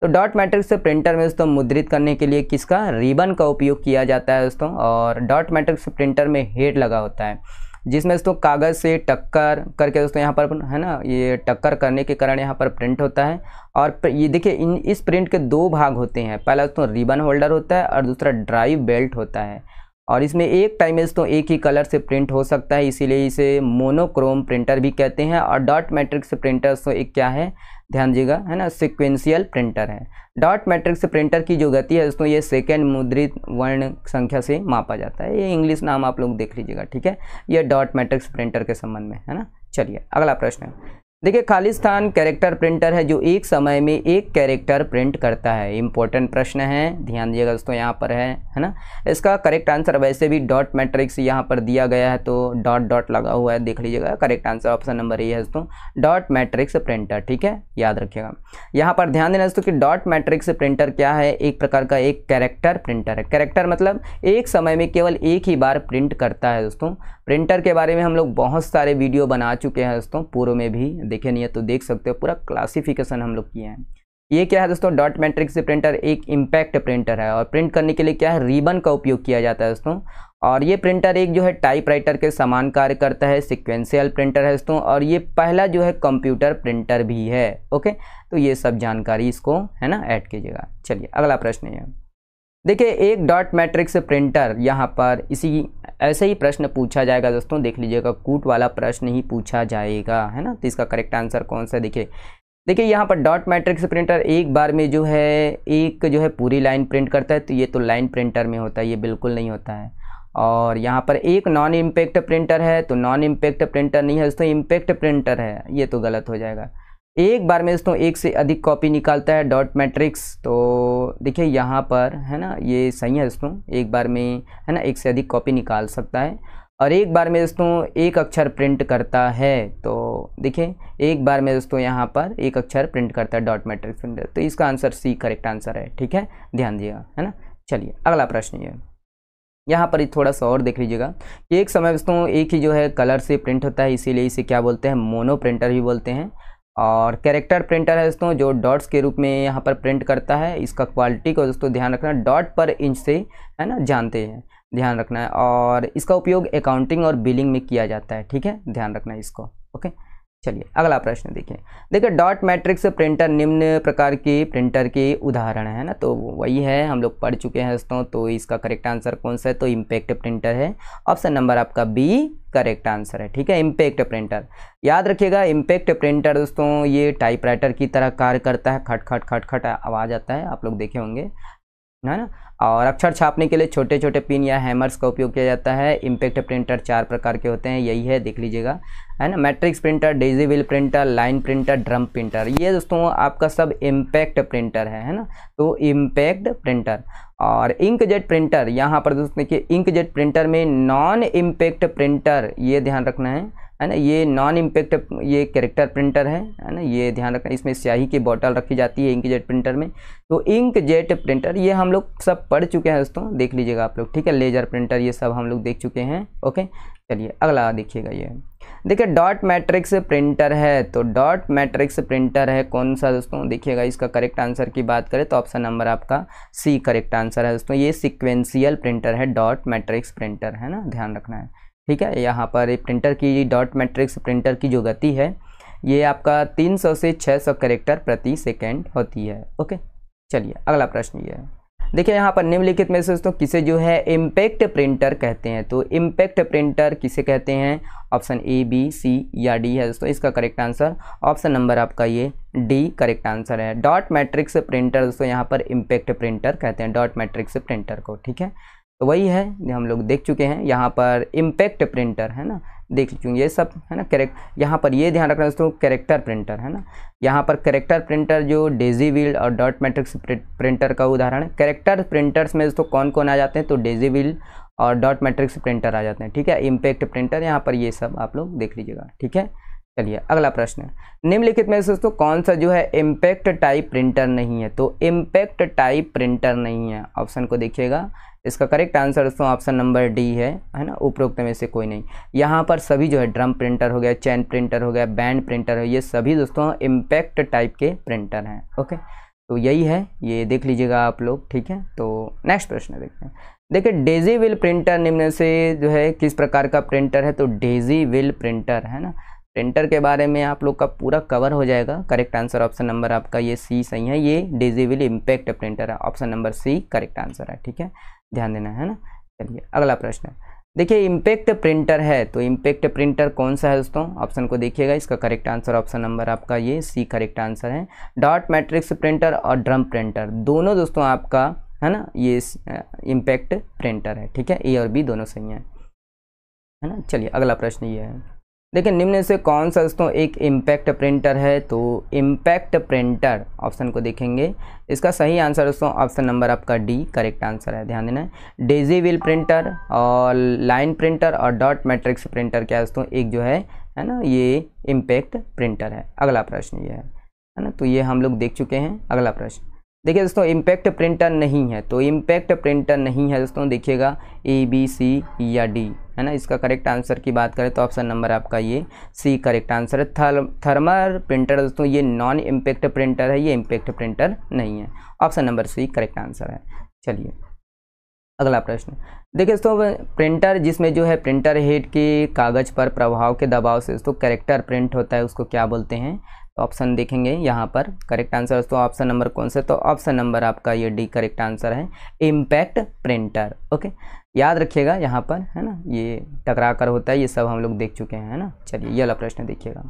तो डॉट मैट्रिक्स प्रिंटर में दोस्तों मुद्रित करने के लिए किसका, रिबन का उपयोग किया जाता है दोस्तों। और डॉट मैट्रिक्स प्रिंटर में हेड लगा होता है जिसमें दोस्तों कागज़ से टक्कर करके दोस्तों यहाँ पर है ना, ये टक्कर करने के कारण यहाँ पर प्रिंट होता है। और ये देखिए इस प्रिंट के दो भाग होते हैं, पहला दोस्तों रिबन होल्डर होता है और दूसरा ड्राइव बेल्ट होता है। और इसमें एक टाइम में दोस्तों एक ही कलर से प्रिंट हो सकता है, इसीलिए इसे मोनोक्रोम प्रिंटर भी कहते हैं। और डॉट मैट्रिक्स प्रिंटर तो एक क्या है, ध्यान दीजिएगा, है ना, सीक्वेंशियल प्रिंटर है। डॉट मैट्रिक्स प्रिंटर की जो गति है दोस्तों ये सेकेंड मुद्रित वर्ण संख्या से मापा जाता है। ये इंग्लिश नाम आप लोग देख लीजिएगा, ठीक है, ये डॉट मैट्रिक्स प्रिंटर के संबंध में, है ना। चलिए अगला प्रश्न है, देखिए खाली स्थान कैरेक्टर प्रिंटर है जो एक समय में एक कैरेक्टर प्रिंट करता है। इंपॉर्टेंट प्रश्न है, ध्यान दीजिएगा दोस्तों, यहाँ पर है ना। इसका करेक्ट आंसर वैसे भी डॉट मैट्रिक्स यहाँ पर दिया गया है तो डॉट डॉट लगा हुआ है, देख लीजिएगा। करेक्ट आंसर ऑप्शन नंबर ए है दोस्तों, डॉट मैट्रिक्स प्रिंटर। ठीक है, याद रखिएगा। यहाँ पर ध्यान देना दोस्तों कि डॉट मैट्रिक्स प्रिंटर क्या है, एक प्रकार का एक कैरेक्टर प्रिंटर है। कैरेक्टर मतलब एक समय में केवल एक ही बार प्रिंट करता है दोस्तों। प्रिंटर के बारे में हम लोग बहुत सारे वीडियो बना चुके हैं दोस्तों, पूर्व में भी देखे नहीं है तो देख सकते हो, पूरा क्लासिफिकेशन हम लोग किए हैं। ये क्या है दोस्तों, डॉट मैट्रिक्स प्रिंटर एक इम्पैक्ट प्रिंटर है और प्रिंट करने के लिए क्या है, रिबन का उपयोग किया जाता है दोस्तों। और ये प्रिंटर एक जो है टाइपराइटर के समान कार्य करता है, सिक्वेंशियल प्रिंटर है दोस्तों, और ये पहला जो है कंप्यूटर प्रिंटर भी है। ओके, तो ये सब जानकारी इसको है ना ऐड कीजिएगा। चलिए अगला प्रश्न है, देखिए एक डॉट मैट्रिक्स प्रिंटर, यहाँ पर इसी ऐसे ही प्रश्न पूछा जाएगा दोस्तों, देख लीजिएगा, कूट वाला प्रश्न ही पूछा जाएगा, है ना। तो इसका करेक्ट आंसर कौन सा, देखिए यहाँ पर डॉट मैट्रिक्स प्रिंटर एक बार में जो है एक जो है पूरी लाइन प्रिंट करता है, तो ये तो लाइन प्रिंटर में होता है, ये बिल्कुल नहीं होता है। और यहाँ पर एक नॉन इम्पैक्ट प्रिंटर है, तो नॉन इम्पैक्ट प्रिंटर नहीं है दोस्तों, इम्पैक्ट प्रिंटर है, ये तो गलत हो जाएगा। एक बार में दोस्तों एक से अधिक कॉपी निकालता है डॉट मैट्रिक्स, तो देखिए यहाँ पर है ना, ये सही है दोस्तों, एक बार में है ना एक से अधिक कॉपी निकाल सकता है। और एक बार में दोस्तों एक अक्षर प्रिंट करता है, तो देखिए एक बार में दोस्तों यहाँ पर एक अक्षर प्रिंट करता है डॉट मैट्रिक्स प्रिंटर, तो इसका आंसर सी करेक्ट आंसर है। ठीक है, ध्यान दिएगा, है ना। चलिए अगला प्रश्न ये यहाँ पर थोड़ा सा और देख लीजिएगा कि एक समय दोस्तों एक ही जो है कलर से प्रिंट होता है, इसीलिए इसे क्या बोलते हैं, मोनो प्रिंटर भी बोलते हैं। और कैरेक्टर प्रिंटर है दोस्तों जो डॉट्स के रूप में यहाँ पर प्रिंट करता है। इसका क्वालिटी को दोस्तों ध्यान रखना, डॉट पर इंच से है ना जानते हैं, ध्यान रखना है। और इसका उपयोग अकाउंटिंग और बिलिंग में किया जाता है, ठीक है, ध्यान रखना है इसको। ओके, चलिए अगला प्रश्न देखिए डॉट मैट्रिक्स प्रिंटर निम्न प्रकार के प्रिंटर के उदाहरण है ना, तो वही है हम लोग पढ़ चुके हैं दोस्तों। तो इसका करेक्ट आंसर कौन सा है, तो इम्पैक्ट प्रिंटर है, ऑप्शन नंबर आपका बी करेक्ट आंसर है। ठीक है, इम्पैक्ट प्रिंटर याद रखिएगा। इम्पैक्ट प्रिंटर दोस्तों ये टाइपराइटर की तरह कार्य करता है, खट खट खट खट आवाज़ आता है, आप लोग देखे होंगे, है ना। और अक्षर छापने के लिए छोटे छोटे पिन या हैमर्स का उपयोग किया जाता है। इम्पैक्ट प्रिंटर 4 प्रकार के होते हैं, यही है, देख लीजिएगा, है ना। Matrix printer, daisy wheel printer, line printer, drum printer, ये दोस्तों आपका सब इम्पैक्ट प्रिंटर है ना। तो इम्पैक्ट प्रिंटर और इंकजेट प्रिंटर, यहाँ पर दोस्तों देखिए इंकजेट प्रिंटर में नॉन इम्पैक्ट प्रिंटर, ये ध्यान रखना है ना। ये नॉन इम्पैक्ट ये कैरेक्टर प्रिंटर है ना, ये ध्यान रखना। इसमें स्याही की बोतल रखी जाती है इंकजेट प्रिंटर में। तो इंकजेट प्रिंटर ये हम लोग सब पढ़ चुके हैं दोस्तों, देख लीजिएगा आप लोग, ठीक है। लेजर प्रिंटर ये सब हम लोग देख चुके हैं। ओके, चलिए अगला देखिएगा, ये देखिए डॉट मैट्रिक्स प्रिंटर है, तो डॉट मैट्रिक्स प्रिंटर है कौन सा दोस्तों, देखिएगा। इसका करेक्ट आंसर की बात करें तो ऑप्शन नंबर आपका सी करेक्ट आंसर है दोस्तों। ये सीक्वेंशियल प्रिंटर है, डॉट मैट्रिक्स प्रिंटर है ना, ध्यान रखना है, ठीक है। यहाँ पर प्रिंटर की डॉट मैट्रिक्स प्रिंटर की जो गति है ये आपका 300 से 600 कैरेक्टर प्रति सेकेंड होती है। ओके, चलिए अगला प्रश्न ये है, देखिए यहाँ पर निम्नलिखित में से दोस्तों किसे जो है इम्पैक्ट प्रिंटर कहते हैं। तो इम्पैक्ट प्रिंटर किसे कहते हैं, ऑप्शन ए, बी, सी या डी है दोस्तों। इसका करेक्ट आंसर ऑप्शन नंबर आपका ये डी करेक्ट आंसर है। डॉट मैट्रिक्स प्रिंटर दोस्तों यहाँ पर इम्पैक्ट प्रिंटर कहते हैं, डॉट मैट्रिक्स प्रिंटर को, ठीक है। तो वही है जो हम लोग देख चुके हैं। यहाँ पर इम्पैक्ट प्रिंटर है ना, देख चुके ये सब है ना। यहाँ पर ये ध्यान रखना दोस्तों, कैरेक्टर प्रिंटर है ना। यहाँ पर कैरेक्टर प्रिंटर जो डेजी व्हील और डॉट मैट्रिक्स प्रिंटर का उदाहरण है। कैरेक्टर प्रिंटर्स में दोस्तों कौन कौन आ जाते हैं, तो डेजी व्हील और डॉट मैट्रिक्स प्रिंटर आ जाते हैं, ठीक है। इम्पैक्ट प्रिंटर यहाँ पर ये सब आप लोग देख लीजिएगा, ठीक है। चलिए अगला प्रश्न है, निम्नलिखित में से दोस्तों कौन सा जो है इम्पैक्ट टाइप प्रिंटर नहीं है, तो इम्पैक्ट टाइप प्रिंटर नहीं है। ऑप्शन को देखिएगा, इसका करेक्ट आंसर दोस्तों ऑप्शन नंबर डी है ना, उपरोक्त में से कोई नहीं। यहाँ पर सभी जो है ड्रम प्रिंटर हो गया, चैन प्रिंटर हो गया, बैंड प्रिंटर हो, ये सभी दोस्तों इम्पैक्ट टाइप के प्रिंटर हैं। ओके, तो यही है, ये देख लीजिएगा आप लोग, ठीक है। तो नेक्स्ट प्रश्न देखते हैं। देखिए डेजी व्हील प्रिंटर निम्न से जो है किस प्रकार का प्रिंटर है, तो डेजी व्हील प्रिंटर है ना। प्रिंटर के बारे में आप लोग का पूरा कवर हो जाएगा। करेक्ट आंसर ऑप्शन नंबर आपका ये सी सही है, ये डेजी व्हील इम्पैक्ट प्रिंटर है, option number C correct answer है, ठीक है, ध्यान देना है ना। चलिए अगला प्रश्न है, देखिए इम्पैक्ट प्रिंटर है, तो इम्पैक्ट प्रिंटर कौन सा है दोस्तों, ऑप्शन को देखिएगा, इसका करेक्ट आंसर ऑप्शन नंबर आपका ये सी करेक्ट आंसर है। डॉट मैट्रिक्स प्रिंटर और ड्रम प्रिंटर दोनों दोस्तों आपका है ना ये इम्पैक्ट प्रिंटर है, ठीक है। ए और बी दोनों सही है ना। चलिए अगला प्रश्न ये है, देखिए निम्न से कौन सा दोस्तों एक इम्पैक्ट प्रिंटर है, तो इम्पैक्ट प्रिंटर ऑप्शन को देखेंगे, इसका सही आंसर दोस्तों ऑप्शन नंबर आपका डी करेक्ट आंसर है, ध्यान देना है। डेजी व्हील प्रिंटर और लाइन प्रिंटर और डॉट मैट्रिक्स प्रिंटर क्या दोस्तों एक जो है ना ये इम्पैक्ट प्रिंटर है। अगला प्रश्न ये है ना, तो ये हम लोग देख चुके हैं। अगला प्रश्न देखिए दोस्तों इम्पैक्ट प्रिंटर नहीं है, तो इम्पैक्ट प्रिंटर नहीं है दोस्तों, देखिएगा ए बी सी या डी है ना। इसका करेक्ट आंसर की बात करें तो ऑप्शन नंबर आपका ये सी करेक्ट आंसर है। थर्मल प्रिंटर दोस्तों ये नॉन इम्पैक्ट प्रिंटर है, ये इम्पैक्ट प्रिंटर नहीं है, option number C correct answer है। चलिए अगला प्रश्न देखिए दोस्तों, प्रिंटर जिसमें जो है प्रिंटर हेड के कागज़ पर प्रभाव के दबाव से दोस्तों कैरेक्टर प्रिंट होता है, उसको क्या बोलते हैं, तो ऑप्शन देखेंगे यहाँ पर। करेक्ट आंसर दोस्तों ऑप्शन नंबर कौन सा, तो ऑप्शन नंबर आपका ये डी करेक्ट आंसर है, इम्पैक्ट प्रिंटर। ओके, याद रखिएगा यहाँ पर है ना, ये टकरा कर होता है, ये सब हम लोग देख चुके हैं है ना। चलिए ये वाला प्रश्न देखिएगा,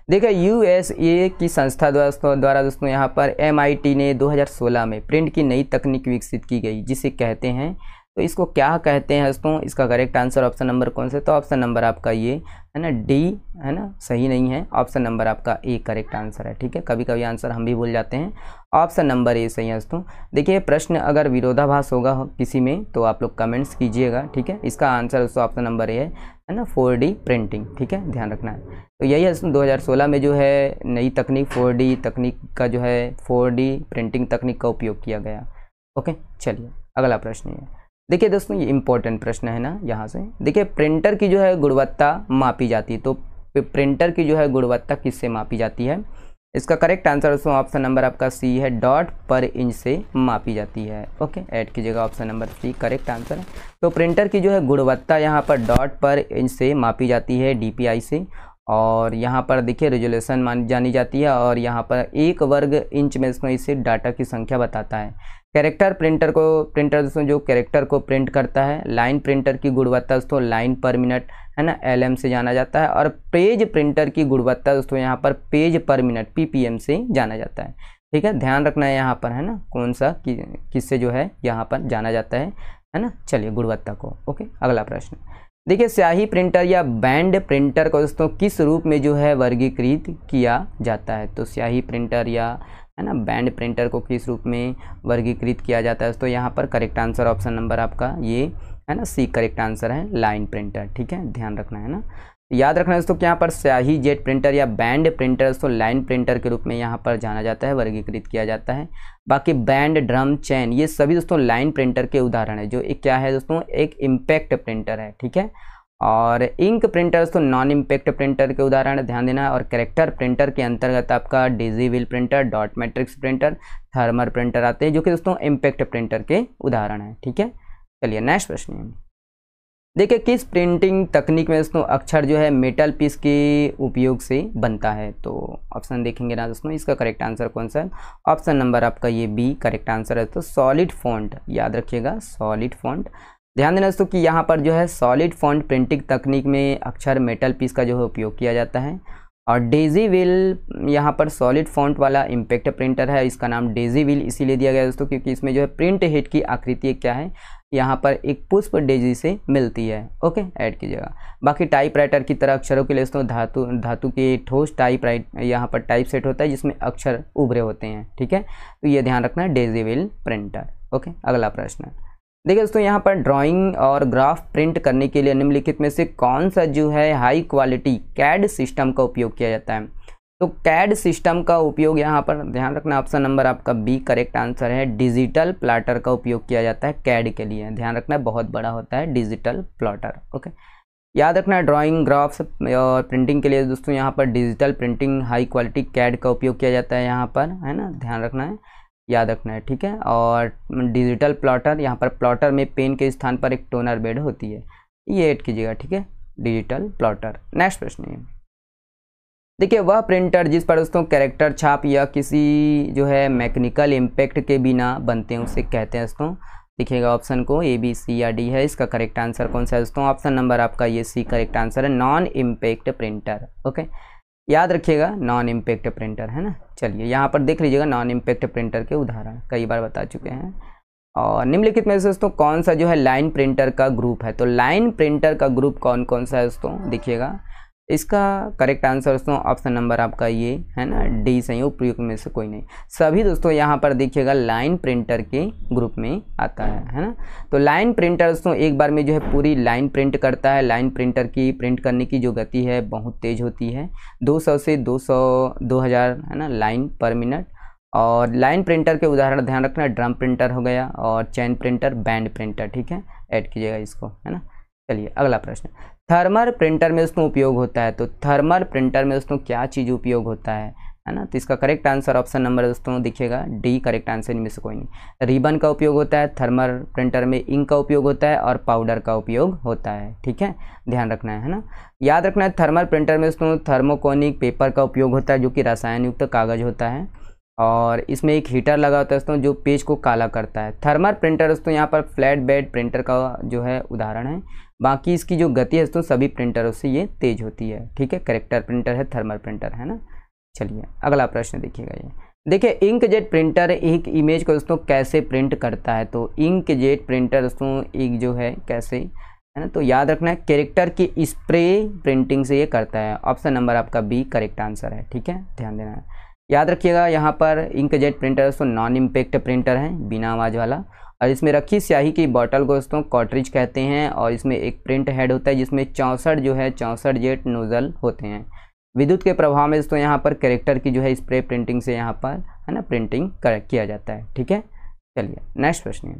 देखिए यूएसए की संस्था द्वारा दोस्तों यहाँ पर MIT ने 2016 में प्रिंट की नई तकनीक विकसित की गई, जिसे कहते हैं, तो इसको क्या कहते हैं दोस्तों, इसका करेक्ट आंसर ऑप्शन नंबर कौन से, तो ऑप्शन नंबर आपका ये है ना डी है ना, सही नहीं है, ऑप्शन नंबर आपका ए करेक्ट आंसर है, ठीक है। कभी कभी आंसर हम भी भूल जाते हैं, ऑप्शन नंबर ए सही है दोस्तों। देखिए प्रश्न अगर विरोधाभास होगा किसी में तो आप लोग कमेंट्स कीजिएगा, ठीक है। इसका आंसर दोस्तों ऑप्शन नंबर ए है ना 4D प्रिंटिंग, ठीक है, ध्यान रखना है। तो यही है 2016 में जो है नई तकनीक 4D तकनीक का जो है 4D प्रिंटिंग तकनीक का उपयोग किया गया। ओके, चलिए अगला प्रश्न ये देखिए दोस्तों, ये इंपॉर्टेंट प्रश्न है ना। यहाँ से देखिए प्रिंटर की जो है गुणवत्ता मापी जाती है, तो प्रिंटर की जो है गुणवत्ता किससे मापी जाती है, इसका करेक्ट आंसर दोस्तों ऑप्शन नंबर आपका सी है, डॉट पर इंच से मापी जाती है। ओके, ऐड कीजिएगा, option number C correct answer है। तो प्रिंटर की जो है गुणवत्ता यहाँ पर डॉट पर इंच से मापी जाती है, DPI से, और यहाँ पर देखिए रेजोल्यूशन जानी जाती है, और यहाँ पर 1 वर्ग इंच में इसे डाटा की संख्या बताता है। कैरेक्टर प्रिंटर दोस्तों जो कैरेक्टर को प्रिंट करता है। लाइन प्रिंटर की गुणवत्ता दोस्तों लाइन पर मिनट है ना LM से जाना जाता है, और पेज प्रिंटर की गुणवत्ता दोस्तों यहाँ पर पेज पर मिनट PPM से जाना जाता है, ठीक है, ध्यान रखना है यहाँ पर है ना, कौन सा किससे जो है यहाँ पर जाना जाता है ना। चलिए गुणवत्ता को। ओके, अगला प्रश्न देखिए, स्याही प्रिंटर या बैंड प्रिंटर को दोस्तों किस रूप में जो है वर्गीकृत किया जाता है, तो स्याही प्रिंटर या है ना बैंड प्रिंटर को किस रूप में वर्गीकृत किया जाता है, तो यहाँ पर करेक्ट आंसर ऑप्शन नंबर आपका ये है ना सी करेक्ट आंसर है, लाइन प्रिंटर, ठीक है, ध्यान रखना है ना। याद रखना है दोस्तों कि यहाँ पर स्याही जेट प्रिंटर या बैंड प्रिंटर दोस्तों लाइन प्रिंटर के रूप में यहाँ पर जाना जाता है, वर्गीकृत किया जाता है। बाकी बैंड, ड्रम, चैन ये सभी दोस्तों लाइन प्रिंटर के उदाहरण है, जो एक क्या है दोस्तों एक इम्पैक्ट प्रिंटर है, ठीक है। और इंक प्रिंटर दोस्तों नॉन इम्पैक्ट प्रिंटर के उदाहरण है, ध्यान देना है। और कैरेक्टर प्रिंटर के अंतर्गत आपका Daisy wheel printer, dot matrix printer, thermal printer आते हैं, जो कि दोस्तों इम्पैक्ट प्रिंटर के उदाहरण है, ठीक है। चलिए नेक्स्ट प्रश्न देखिए, किस प्रिंटिंग तकनीक में दोस्तों अक्षर जो है मेटल पीस के उपयोग से बनता है, तो ऑप्शन देखेंगे ना दोस्तों, इसका करेक्ट आंसर कौन सा है, ऑप्शन नंबर आपका ये बी करेक्ट आंसर है, तो सॉलिड फॉन्ट, याद रखिएगा सॉलिड फॉन्ट। ध्यान देना दोस्तों कि यहाँ पर जो है सॉलिड फॉन्ट प्रिंटिंग तकनीक में अक्षर मेटल पीस का जो है उपयोग किया जाता है, और डेजी व्हील यहाँ पर सॉलिड फॉन्ट वाला इम्पैक्ट प्रिंटर है। इसका नाम डेजी व्हील इसीलिए दिया गया दोस्तों क्योंकि इसमें जो है प्रिंट हेड की आकृति क्या है, यहाँ पर एक पुष्प डेजी से मिलती है। ओके, ऐड कीजिएगा। बाकी टाइपराइटर की तरह अक्षरों के लिए दोस्तों धातु के ठोस यहाँ पर टाइप सेट होता है जिसमें अक्षर उभरे होते हैं। ठीक है, तो ये ध्यान रखना है, डेजी व्हील प्रिंटर। ओके, अगला प्रश्न देखिए दोस्तों, यहाँ पर ड्राइंग और ग्राफ प्रिंट करने के लिए निम्नलिखित में से कौन सा जो है हाई क्वालिटी कैड सिस्टम का उपयोग किया जाता है। तो कैड सिस्टम का उपयोग यहाँ पर ध्यान रखना, ऑप्शन नंबर आपका बी करेक्ट आंसर है। डिजिटल प्लॉटर का उपयोग किया जाता है कैड के लिए, ध्यान रखना बहुत बड़ा होता है डिजिटल प्लॉटर। ओके, याद रखना ड्राइंग ग्राफ्स और प्रिंटिंग के लिए दोस्तों यहाँ पर digital printing high quality CAD का उपयोग किया जाता है यहाँ पर, है ना, ध्यान रखना है, याद रखना है। ठीक है, और डिजिटल प्लॉटर, यहाँ पर प्लॉटर में पेन के स्थान पर एक टोनर बेड होती है, ये ऐड कीजिएगा। ठीक है, डिजिटल प्लॉटर। नेक्स्ट प्रश्न है, देखिए वह प्रिंटर जिस पर दोस्तों कैरेक्टर छाप या किसी जो है मैकेनिकल इम्पैक्ट के बिना बनते हैं उसे कहते हैं दोस्तों। देखिएगा ऑप्शन को, ए बी सी या डी है, इसका करेक्ट आंसर कौन सा है दोस्तों। ऑप्शन नंबर आपका ये सी करेक्ट आंसर है, नॉन इम्पैक्ट प्रिंटर। ओके, याद रखिएगा नॉन इम्पैक्ट प्रिंटर, है ना। चलिए यहाँ पर देख लीजिएगा नॉन इम्पैक्ट प्रिंटर के उदाहरण कई बार बता चुके हैं। और निम्नलिखित में से दोस्तों कौन सा जो है लाइन प्रिंटर का ग्रुप है। तो लाइन प्रिंटर का ग्रुप कौन कौन सा है दोस्तों, देखिएगा इसका करेक्ट आंसर दोस्तों ऑप्शन नंबर आपका ये है ना, डी सही, उपयुक्त में से कोई नहीं। सभी दोस्तों यहाँ पर देखिएगा लाइन प्रिंटर के ग्रुप में आता है ना। तो लाइन प्रिंटर दोस्तों एक बार में जो है पूरी लाइन प्रिंट करता है। लाइन प्रिंटर की प्रिंट करने की जो गति है बहुत तेज़ होती है, 200 से 2000 है ना लाइन पर मिनट। और लाइन प्रिंटर के उदाहरण ध्यान रखना, ड्रम प्रिंटर हो गया और चैन प्रिंटर, बैंड प्रिंटर। ठीक है, ऐड कीजिएगा इसको, है ना। चलिए अगला प्रश्न, थर्मल प्रिंटर में दोस्तों उपयोग होता है। तो थर्मल प्रिंटर में दोस्तों क्या चीज़ उपयोग होता है ना। तो इसका करेक्ट आंसर ऑप्शन नंबर दोस्तों देखिएगा डी करेक्ट आंसर, इनमें से कोई नहीं। रिबन का उपयोग होता है थर्मल प्रिंटर में, इंक का उपयोग होता है और पाउडर का उपयोग होता है। ठीक है, ध्यान रखना है ना। याद रखना है थर्मल प्रिंटर में दोस्तों थर्मोकोनिक पेपर का उपयोग होता है जो कि रसायन युक्त कागज होता है, और इसमें एक हीटर लगा होता है दोस्तों जो पेज को काला करता है। थर्मल प्रिंटर दोस्तों यहाँ पर फ्लैट बेड प्रिंटर का जो है उदाहरण है। बाकी इसकी जो गति है दोस्तों सभी प्रिंटरों से ये तेज होती है। ठीक है, करेक्टर प्रिंटर है थर्मल प्रिंटर, है ना। चलिए अगला प्रश्न देखिएगा, ये देखिए इंकजेट प्रिंटर एक इमेज को दोस्तों कैसे प्रिंट करता है। तो इंकजेट प्रिंटर दोस्तों एक जो है कैसे, है ना, तो याद रखना है कैरेक्टर की स्प्रे प्रिंटिंग से ये करता है। ऑप्शन नंबर आपका बी करेक्ट आंसर है। ठीक है, ध्यान देना है, याद रखिएगा यहाँ पर इंकजेट प्रिंटर दोस्तों नॉन इम्पैक्ट प्रिंटर है, बिना आवाज़ वाला। और इसमें रखी स्याही की बॉटल को दोस्तों कॉर्ट्रिज कहते हैं, और इसमें एक प्रिंट हेड होता है जिसमें 64 जेट नोजल होते हैं। विद्युत के प्रभाव में दोस्तों यहाँ पर कैरेक्टर की जो है स्प्रे प्रिंटिंग से यहाँ पर है ना प्रिंटिंग किया जाता है। ठीक है, चलिए नेक्स्ट प्रश्न है,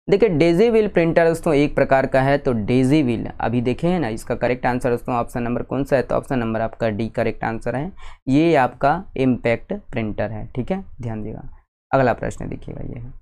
देखिए डेजी व्हील प्रिंटर दोस्तों एक प्रकार का है। तो डेजी व्हील अभी देखे हैं ना, इसका करेक्ट आंसर दोस्तों ऑप्शन नंबर कौन सा है। तो ऑप्शन नंबर आपका डी करेक्ट आंसर है, ये आपका इम्पैक्ट प्रिंटर है। ठीक है, ध्यान देगा। अगला प्रश्न देखिएगा, ये है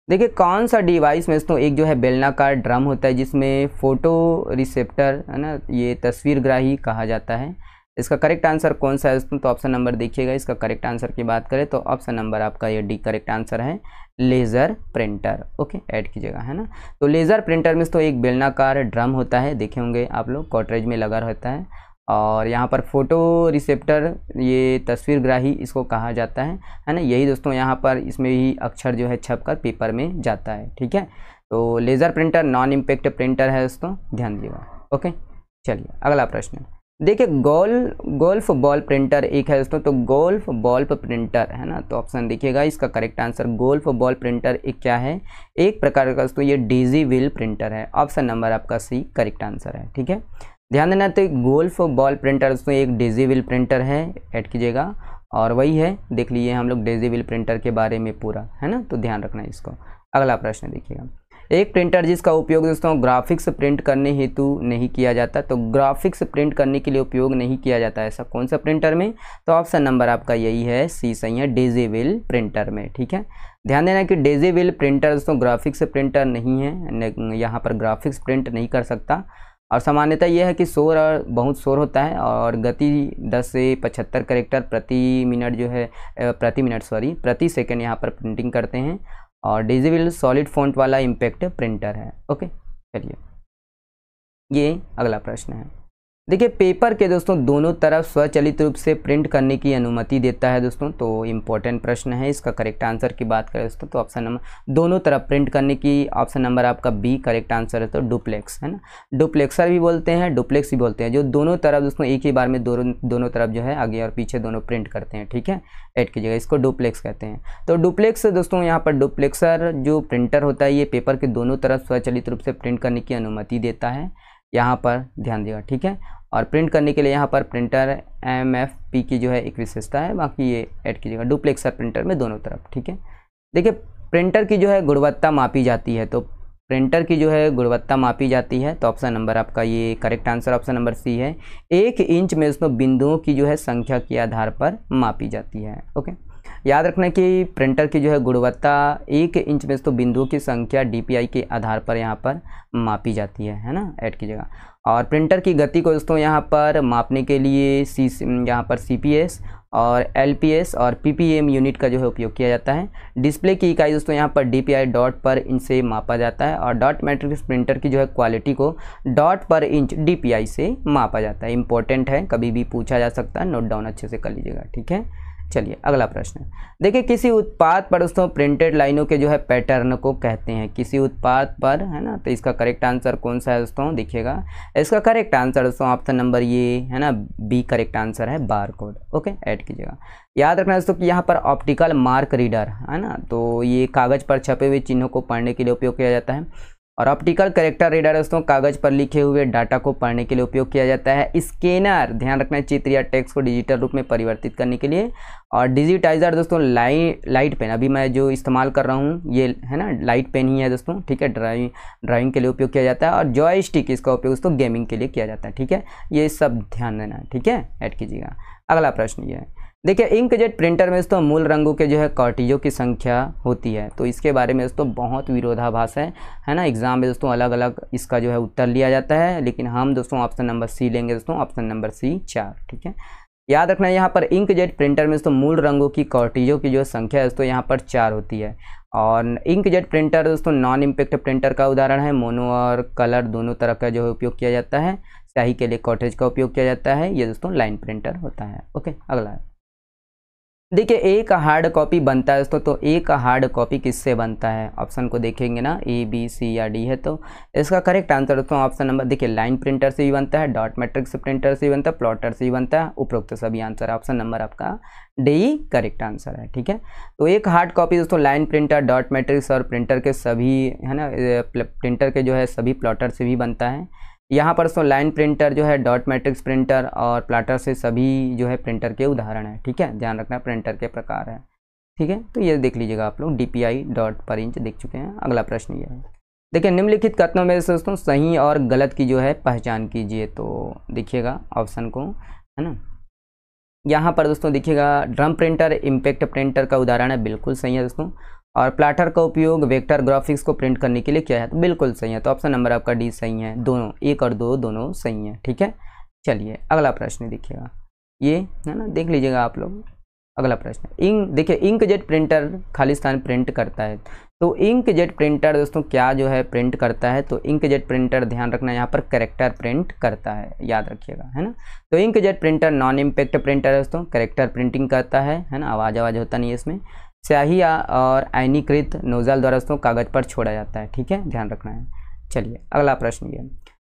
देखिए कौन सा डिवाइस में दोस्तों एक जो है बेलनाकार ड्रम होता है जिसमें फोटो रिसेप्टर है ना, ये तस्वीरग्राही कहा जाता है। इसका करेक्ट आंसर कौन सा है दोस्तों। तो ऑप्शन नंबर देखिएगा, इसका करेक्ट आंसर की बात करें तो ऑप्शन नंबर आपका ये डी करेक्ट आंसर है, लेज़र प्रिंटर। ओके, ऐड कीजिएगा, है ना। तो लेज़र प्रिंटर में तो एक बेलनाकार ड्रम होता है, देखे होंगे आप लोग, कॉर्ट्रिज में लगा रहता है। और यहाँ पर फोटो रिसेप्टर ये तस्वीरग्राही इसको कहा जाता है ना। यही दोस्तों यहाँ पर इसमें ही अक्षर जो है छपकर पेपर में जाता है। ठीक है, तो laser printer non impact printer है दोस्तों, ध्यान दीजिएगा। ओके, चलिए अगला प्रश्न, देखिए गोल्फ बॉल प्रिंटर एक है दोस्तों। तो गोल्फ बॉल प्रिंटर है ना, तो ऑप्शन देखिएगा, इसका correct answer golf ball printer एक क्या है, एक प्रकार का दोस्तों ये डेजी व्हील प्रिंटर है। ऑप्शन नंबर आपका सी करेक्ट आंसर है। ठीक है, ध्यान देना, तो गोल्फ बॉल प्रिंटर दोस्तों एक डेजी व्हील प्रिंटर है, ऐड कीजिएगा। और वही है, देख लीजिए हम लोग डेजी व्हील प्रिंटर के बारे में पूरा, है ना, तो ध्यान रखना इसको। अगला प्रश्न देखिएगा, एक प्रिंटर जिसका उपयोग दोस्तों ग्राफिक्स प्रिंट करने हेतु नहीं किया जाता। तो ग्राफिक्स प्रिंट करने के लिए उपयोग नहीं किया जाता, ऐसा कौन सा प्रिंटर में। तो ऑप्शन नंबर आपका यही है, सी सही है, डेजी व्हील प्रिंटर में। ठीक है, ध्यान देना कि डेजी व्हील प्रिंटर दोस्तों ग्राफिक्स प्रिंटर नहीं है, यहाँ पर ग्राफिक्स प्रिंट नहीं कर सकता। और सामान्यतः यह है कि शोर और बहुत शोर होता है, और गति 10 से 75 कैरेक्टर प्रति सेकंड यहाँ पर प्रिंटिंग करते हैं। और डेजी व्हील सॉलिड फॉन्ट वाला इम्पैक्ट प्रिंटर है। ओके, चलिए ये अगला प्रश्न है, देखिए पेपर के दोस्तों दोनों तरफ स्वचालित रूप से प्रिंट करने की अनुमति देता है दोस्तों, तो इम्पोर्टेंट प्रश्न है। इसका करेक्ट आंसर की बात करें दोस्तों तो ऑप्शन नंबर दोनों तरफ प्रिंट करने की, ऑप्शन नंबर आपका बी करेक्ट आंसर है। तो डुप्लेक्स है ना, डुप्लेक्सर भी बोलते हैं, डुप्लेक्स भी बोलते हैं, जो दोनों तरफ दोस्तों एक ही बार में दोनों तरफ जो है आगे और पीछे दोनों प्रिंट करते हैं। ठीक है, ऐड कीजिएगा, इसको डुप्लेक्स कहते हैं। तो डुप्लेक्स दोस्तों यहाँ पर डुप्लेक्सर जो प्रिंटर होता है ये पेपर के दोनों तरफ स्वचालित रूप से प्रिंट करने की अनुमति देता है, यहाँ पर ध्यान दिएगा। ठीक है, और प्रिंट करने के लिए यहाँ पर प्रिंटर MFP की जो है एक विशेषता है, बाकी ये ऐड कीजिएगा डुप्लेक्सर प्रिंटर में दोनों तरफ। ठीक है, देखिए प्रिंटर की जो है गुणवत्ता मापी जाती है, तो प्रिंटर की जो है गुणवत्ता मापी जाती है, तो ऑप्शन नंबर आपका ये correct answer option number C है। 1 इंच में उसमें बिंदुओं की जो है संख्या के आधार पर मापी जाती है। ओके, याद रखना कि प्रिंटर की जो है गुणवत्ता 1 इंच में तो बिंदुओं की संख्या DPI के आधार पर यहाँ पर मापी जाती है ना, ऐड कीजिएगा। और प्रिंटर की गति को दोस्तों यहाँ पर मापने के लिए यहाँ पर CPS और LPS और PPM यूनिट का जो है उपयोग किया जाता है। डिस्प्ले की इकाई दोस्तों यहाँ पर DPI डॉट पर इंच से मापा जाता है, और डॉट मैट्रिक्स प्रिंटर की जो है क्वालिटी को डॉट पर इंच DPI से मापा जाता है। इंपॉर्टेंट है, कभी भी पूछा जा सकता है, नोट डाउन अच्छे से कर लीजिएगा। ठीक है, चलिए अगला प्रश्न। देखिए किसी उत्पाद पर दोस्तों प्रिंटेड लाइनों के जो है पैटर्न को कहते हैं, किसी उत्पाद पर, है ना। तो इसका करेक्ट आंसर कौन सा है दोस्तों, देखिएगा इसका करेक्ट आंसर दोस्तों ऑप्शन नंबर ये है ना, बी करेक्ट आंसर है, बार कोड। ओके, ऐड कीजिएगा। याद रखना दोस्तों कि यहाँ पर ऑप्टिकल मार्क रीडर है ना, तो ये कागज़ पर छपे हुए चिन्हों को पढ़ने के लिए उपयोग किया जाता है। और ऑप्टिकल कैरेक्टर रीडर दोस्तों कागज़ पर लिखे हुए डाटा को पढ़ने के लिए उपयोग किया जाता है। स्कैनर, ध्यान रखना, चित्र या टेक्स्ट को डिजिटल रूप में परिवर्तित करने के लिए। और डिजिटाइजर दोस्तों लाइट पेन, अभी मैं जो इस्तेमाल कर रहा हूँ ये है ना लाइट पेन ही है दोस्तों। ठीक है, ड्राइंग के लिए उपयोग किया जाता है। और जॉयस्टिक, इसका उपयोग दोस्तों गेमिंग के लिए किया जाता है। ठीक है, ये सब ध्यान देना है। ठीक है, ऐड कीजिएगा। अगला प्रश्न ये है, देखिए इंकजेट प्रिंटर में दोस्तों मूल रंगों के जो है कार्टिजों की संख्या होती है, तो इसके बारे में दोस्तों बहुत विरोधाभास है ना। एग्जाम में दोस्तों अलग अलग इसका जो है उत्तर लिया जाता है, लेकिन हम दोस्तों ऑप्शन नंबर सी लेंगे दोस्तों, ऑप्शन नंबर सी 4। ठीक है, याद रखना यहाँ पर इंकजेट प्रिंटर में दोस्तों मूल रंगों की कार्टिजों की जो संख्या है दोस्तों यहाँ पर 4 होती है। और इंकजेट प्रिंटर दोस्तों नॉन इम्पैक्ट प्रिंटर का उदाहरण है। मोनो और कलर दोनों तरह का जो है उपयोग किया जाता है। स्याही के लिए कार्ट्रिज का उपयोग किया जाता है। ये दोस्तों लाइन प्रिंटर होता है। ओके, अगला है, देखिए एक हार्ड कॉपी बनता है दोस्तों, तो एक हार्ड कॉपी किससे बनता है, ऑप्शन को देखेंगे ना, A B C या D है, तो इसका करेक्ट आंसर दोस्तों ऑप्शन नंबर, देखिए लाइन प्रिंटर से भी बनता है, डॉट मैट्रिक्स प्रिंटर से भी बनता है, प्लॉटर से भी बनता है, उपरोक्त सभी आंसर। ऑप्शन नंबर आपका D करेक्ट आंसर है। ठीक है, तो एक हार्ड कॉपी दोस्तों लाइन प्रिंटर, डॉट मैट्रिक्स और प्रिंटर के सभी है ना, प्रिंटर के जो है सभी प्लॉटर से भी बनता है। यहाँ पर दोस्तों लाइन प्रिंटर जो है डॉट मैट्रिक्स प्रिंटर और प्लॉटर से सभी जो है प्रिंटर के उदाहरण है। ठीक है, ध्यान रखना प्रिंटर के प्रकार है। ठीक है, तो ये देख लीजिएगा आप लोग, DPI डॉट पर इंच देख चुके हैं। अगला प्रश्न ये है, देखिए निम्नलिखित कथनों में से दोस्तों सही और गलत की जो है पहचान कीजिए, तो देखिएगा ऑप्शन को, है ना। यहाँ पर दोस्तों देखिएगा ड्रम प्रिंटर इम्पैक्ट प्रिंटर का उदाहरण है, बिल्कुल सही है दोस्तों। और प्लॉटर का उपयोग वेक्टर ग्राफिक्स को प्रिंट करने के लिए किया है, तो बिल्कुल सही है। तो ऑप्शन नंबर आपका D सही है, दोनों 1 और 2 दोनों सही हैं। ठीक है, चलिए अगला प्रश्न देखिएगा, ये है ना, देख लीजिएगा आप लोग। अगला प्रश्न, देखिए इंकजेट प्रिंटर खालिस्तान प्रिंट करता है, तो इंकजेट प्रिंटर दोस्तों क्या जो है प्रिंट करता है, तो इंकजेट प्रिंटर ध्यान रखना यहाँ पर कैरेक्टर प्रिंट करता है, याद रखिएगा, है ना। तो inkjet printer non impact printer दोस्तों कैरेक्टर प्रिंटिंग करता है ना, आवाज़ होता नहीं है इसमें। स्याही और आयनीकृत नोजल द्वारा दोस्तों कागज पर छोड़ा जाता है। ठीक है, ध्यान रखना है। चलिए अगला प्रश्न ये,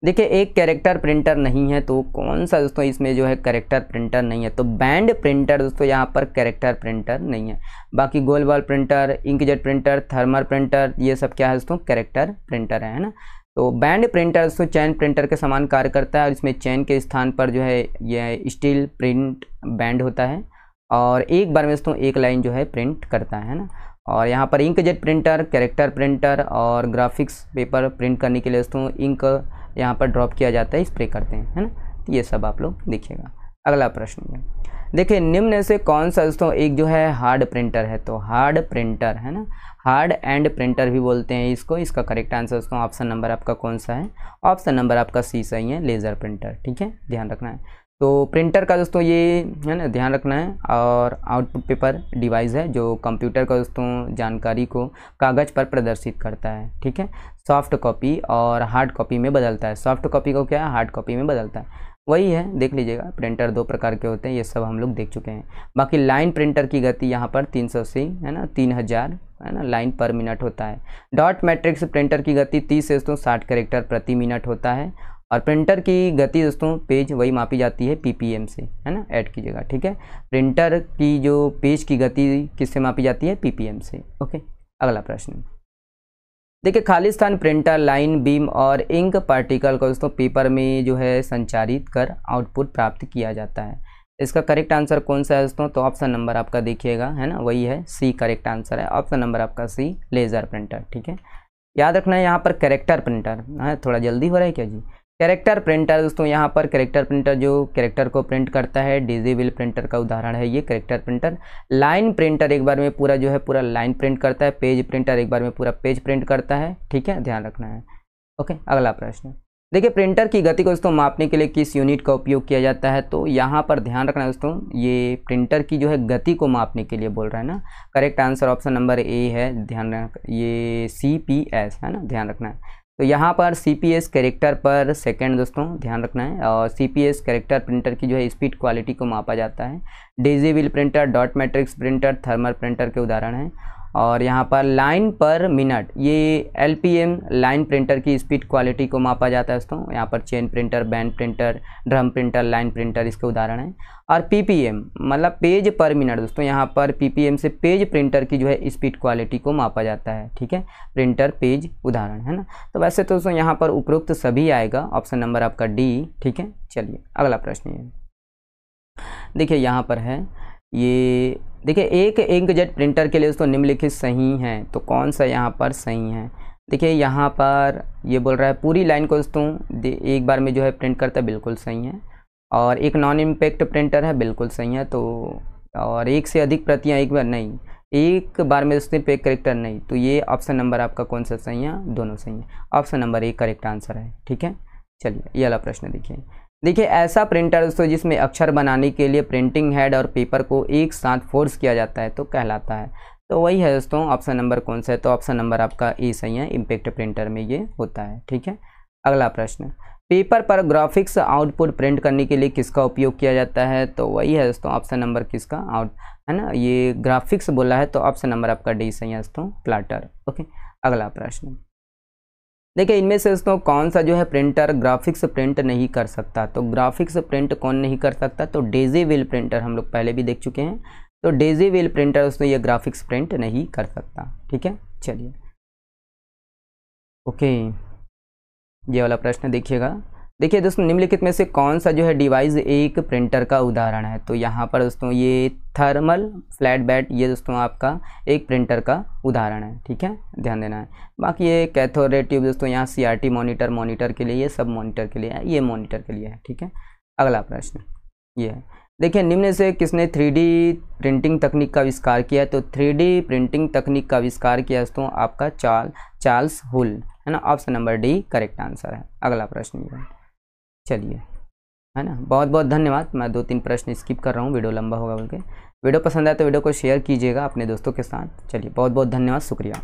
देखिए एक कैरेक्टर प्रिंटर नहीं है, तो कौन सा दोस्तों इसमें जो है कैरेक्टर प्रिंटर नहीं है, तो बैंड प्रिंटर दोस्तों यहाँ पर कैरेक्टर प्रिंटर नहीं है। बाकी golf ball printer, inkjet printer, thermal printer, ये सब क्या है दोस्तों कैरेक्टर प्रिंटर है ना। तो बैंड प्रिंटर दोस्तों चैन प्रिंटर के समान कार्य करता है, और इसमें चैन के स्थान पर जो है यह स्टील प्रिंट बैंड होता है, और एक बार में दोस्तों एक लाइन जो है प्रिंट करता है ना। और यहाँ पर इंकजेट प्रिंटर, कैरेक्टर प्रिंटर और ग्राफिक्स पेपर प्रिंट करने के लिए दोस्तों इंक यहाँ पर ड्रॉप किया जाता है, स्प्रे करते हैं, है ना। तो ये सब आप लोग देखिएगा। अगला प्रश्न है, देखिए निम्न से कौन सा दोस्तों एक जो है हार्ड प्रिंटर है, तो हार्ड प्रिंटर है ना, हार्ड एंड प्रिंटर भी बोलते हैं इसको। इसका करेक्ट आंसर दोस्तों ऑप्शन नंबर आपका कौन सा है, ऑप्शन नंबर आपका C सही है, लेज़र प्रिंटर। ठीक है, ध्यान रखना है। तो प्रिंटर का दोस्तों ये है ना ध्यान रखना है, और आउटपुट पेपर डिवाइस है जो कंप्यूटर का दोस्तों जानकारी को कागज़ पर प्रदर्शित करता है। ठीक है, सॉफ्ट कॉपी और हार्ड कॉपी में बदलता है, सॉफ्ट कॉपी को क्या है हार्ड कॉपी में बदलता है। वही है, देख लीजिएगा। प्रिंटर 2 प्रकार के होते हैं, ये सब हम लोग देख चुके हैं। बाकी लाइन प्रिंटर की गति यहाँ पर 380 है ना, 3000 है ना लाइन पर मिनट होता है। डॉट मैट्रिक्स प्रिंटर की गति 30 से दोस्तों 60 कैरेक्टर प्रति मिनट होता है। और प्रिंटर की गति दोस्तों पेज वही मापी जाती है पीपीएम से, है ना, ऐड कीजिएगा, ठीक है। प्रिंटर की जो पेज की गति किससे मापी जाती है? पीपीएम से। ओके, अगला प्रश्न देखिए, खाली स्थान प्रिंटर लाइन बीम और इंक पार्टिकल को दोस्तों पेपर में जो है संचारित कर आउटपुट प्राप्त किया जाता है। इसका करेक्ट आंसर कौन सा है दोस्तों? तो ऑप्शन नंबर आपका देखिएगा, है ना, वही है सी करेक्ट आंसर है। ऑप्शन नंबर आपका सी, लेज़र प्रिंटर, ठीक है। याद रखना है यहाँ पर कैरेक्टर प्रिंटर है, थोड़ा जल्दी हो रहा है क्या जी? कैरेक्टर प्रिंटर दोस्तों, यहाँ पर कैरेक्टर प्रिंटर जो कैरेक्टर को प्रिंट करता है, डिजिबल प्रिंटर का उदाहरण है ये कैरेक्टर प्रिंटर। लाइन प्रिंटर एक बार में पूरा जो है पूरा लाइन प्रिंट करता है। पेज प्रिंटर एक बार में पूरा पेज प्रिंट करता है, ठीक है, ध्यान रखना है। ओके, अगला प्रश्न देखिए, प्रिंटर की गति को दोस्तों मापने के लिए किस यूनिट का उपयोग किया जाता है? तो यहाँ पर ध्यान रखना है दोस्तों, ये प्रिंटर की जो है गति को मापने के लिए बोल रहा है ना। करेक्ट आंसर ऑप्शन नंबर ए है, ध्यान रखना, ये CPS है ना, ध्यान रखना है। तो यहाँ पर CPS कैरेक्टर पर सेकंड दोस्तों ध्यान रखना है। और CPS कैरेक्टर प्रिंटर की जो है स्पीड क्वालिटी को मापा जाता है। डिजिबल printer, dot matrix printer, thermal printer के उदाहरण हैं। और यहाँ पर लाइन पर मिनट, ये LPM लाइन प्रिंटर की स्पीड क्वालिटी को मापा जाता है दोस्तों। यहाँ पर chain printer, band printer, drum printer, line printer इसके उदाहरण हैं। और PPM मतलब पेज पर मिनट दोस्तों, यहाँ पर PPM से पेज प्रिंटर की जो है स्पीड क्वालिटी को मापा जाता है, ठीक है। प्रिंटर पेज उदाहरण है ना। तो वैसे तो दोस्तों यहाँ पर उपरोक्त सभी आएगा, ऑप्शन नंबर आपका D, ठीक है। चलिए अगला प्रश्न ये देखिए, यहाँ पर है ये देखिए, एक इंकजेट प्रिंटर के लिए दोस्तों निम्नलिखित सही हैं, तो कौन सा यहाँ पर सही है? देखिए यहाँ पर ये बोल रहा है पूरी लाइन को दोस्तों एक बार में जो है प्रिंट करता है, बिल्कुल सही है। और एक नॉन इम्पैक्ट प्रिंटर है, बिल्कुल सही है। तो और एक से अधिक प्रतियाँ एक बार नहीं, एक बार में दोस्तों पे कैरेक्टर नहीं, तो ये ऑप्शन नंबर आपका कौन सा सही है? दोनों सही है। Option number A correct answer है, ठीक है। चलिए ये वाला प्रश्न देखिए, ऐसा प्रिंटर दोस्तों जिसमें अक्षर बनाने के लिए प्रिंटिंग हेड और पेपर को एक साथ फोर्स किया जाता है तो कहलाता है। तो वही है दोस्तों, ऑप्शन नंबर कौन सा है? तो ऑप्शन नंबर आपका ए सही है, इम्पैक्ट प्रिंटर में ये होता है, ठीक है। अगला प्रश्न, पेपर पर ग्राफिक्स आउटपुट प्रिंट करने के लिए किसका उपयोग किया जाता है? तो वही है दोस्तों, ऑप्शन नंबर किसका आउट है ना, ये ग्राफिक्स बोला है, तो ऑप्शन नंबर आपका डी सही है दोस्तों, प्लाटर। ओके, अगला प्रश्न देखिए, इनमें से दोस्तों कौन सा जो है प्रिंटर ग्राफिक्स प्रिंट नहीं कर सकता? तो ग्राफिक्स प्रिंट कौन नहीं कर सकता? तो डिजिबल प्रिंटर, हम लोग पहले भी देख चुके हैं। तो डिजिबल प्रिंटर दोस्तों ये ग्राफिक्स प्रिंट नहीं कर सकता, ठीक है। चलिए ओके, ये वाला प्रश्न देखिएगा। देखिए दोस्तों, निम्नलिखित में से कौन सा जो है डिवाइस एक प्रिंटर का उदाहरण है? तो यहाँ पर दोस्तों ये थर्मल फ्लैट बेड, ये दोस्तों आपका एक प्रिंटर का उदाहरण है, ठीक है, ध्यान देना है। बाकी ये कैथोड रे ट्यूब दोस्तों यहाँ CRT मॉनिटर के लिए, ये सब मॉनिटर के लिए है, ये मॉनिटर के लिए है, ठीक है। अगला प्रश्न ये है, देखिए निम्न से किसने 3D प्रिंटिंग तकनीक का आविष्कार किया? तो 3D प्रिंटिंग तकनीक का आविष्कार किया दोस्तों आपका चार्ल्स हुल, है ना। Option number D correct answer है। अगला प्रश्न ये है, चलिए, है ना। बहुत बहुत धन्यवाद। मैं 2-3 प्रश्न स्किप कर रहा हूँ, वीडियो लंबा होगा बोल के। वीडियो पसंद आए तो वीडियो को शेयर कीजिएगा अपने दोस्तों के साथ। चलिए बहुत बहुत धन्यवाद, शुक्रिया।